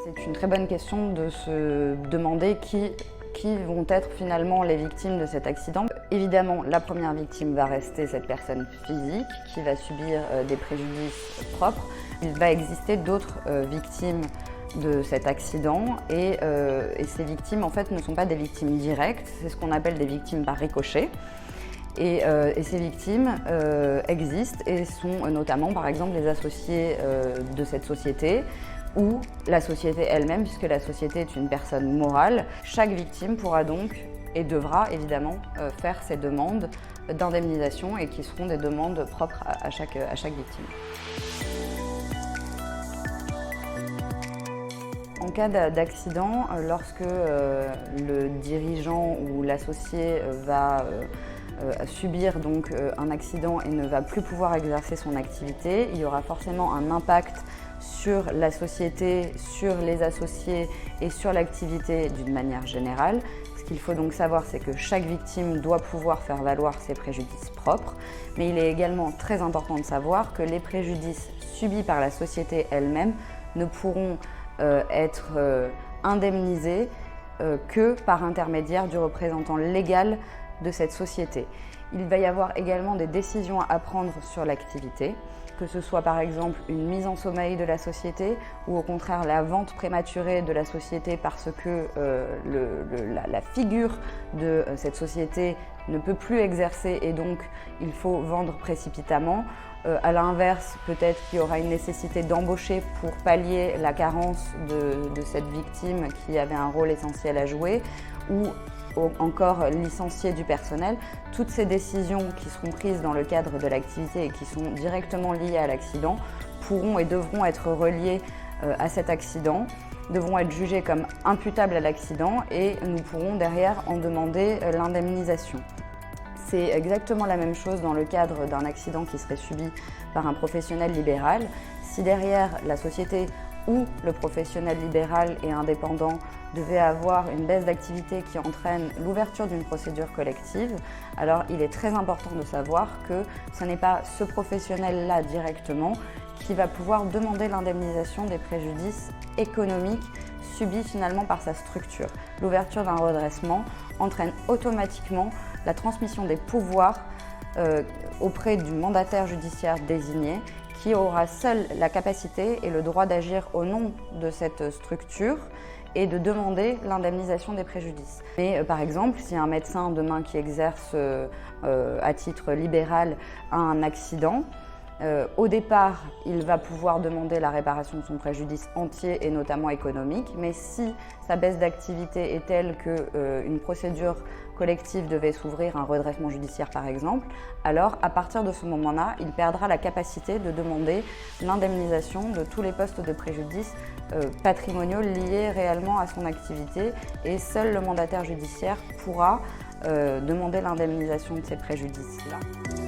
C'est une très bonne question de se demander qui vont être finalement les victimes de cet accident. Évidemment, la première victime va rester cette personne physique qui va subir des préjudices propres. Il va exister d'autres victimes de cet accident et ces victimes en fait ne sont pas des victimes directes, c'est ce qu'on appelle des victimes par ricochet. Et ces victimes existent et sont notamment par exemple les associés de cette société ou la société elle-même, puisque la société est une personne morale. Chaque victime pourra donc et devra évidemment faire ses demandes d'indemnisation et qui seront des demandes propres à chaque victime. En cas d'accident, lorsque le dirigeant ou l'associé va subir donc un accident et ne va plus pouvoir exercer son activité, il y aura forcément un impact sur la société, sur les associés et sur l'activité d'une manière générale. Ce qu'il faut donc savoir, c'est que chaque victime doit pouvoir faire valoir ses préjudices propres, mais il est également très important de savoir que les préjudices subis par la société elle-même ne pourront être indemnisés que par intermédiaire du représentant légal de cette société. Il va y avoir également des décisions à prendre sur l'activité, que ce soit par exemple une mise en sommeil de la société ou au contraire la vente prématurée de la société parce que la figure de cette société ne peut plus exercer et donc il faut vendre précipitamment. À l'inverse, peut-être qu'il y aura une nécessité d'embaucher pour pallier la carence de cette victime qui avait un rôle essentiel à jouer ou encore licencier du personnel. Toutes ces décisions qui seront prises dans le cadre de l'activité et qui sont directement liées à l'accident pourront et devront être reliées à cet accident, devront être jugées comme imputables à l'accident et nous pourrons derrière en demander l'indemnisation. C'est exactement la même chose dans le cadre d'un accident qui serait subi par un professionnel libéral. Si derrière la société ou le professionnel libéral et indépendant devait avoir une baisse d'activité qui entraîne l'ouverture d'une procédure collective, alors il est très important de savoir que ce n'est pas ce professionnel-là directement qui va pouvoir demander l'indemnisation des préjudices économiques subis finalement par sa structure. L'ouverture d'un redressement entraîne automatiquement la transmission des pouvoirs auprès du mandataire judiciaire désigné qui aura seul la capacité et le droit d'agir au nom de cette structure et de demander l'indemnisation des préjudices. Mais par exemple, si un médecin demain qui exerce à titre libéral a un accident, au départ, il va pouvoir demander la réparation de son préjudice entier et notamment économique, mais si sa baisse d'activité est telle qu'une procédure collective devait s'ouvrir, un redressement judiciaire par exemple, alors à partir de ce moment-là, il perdra la capacité de demander l'indemnisation de tous les postes de préjudice patrimoniaux liés réellement à son activité et seul le mandataire judiciaire pourra demander l'indemnisation de ces préjudices-là.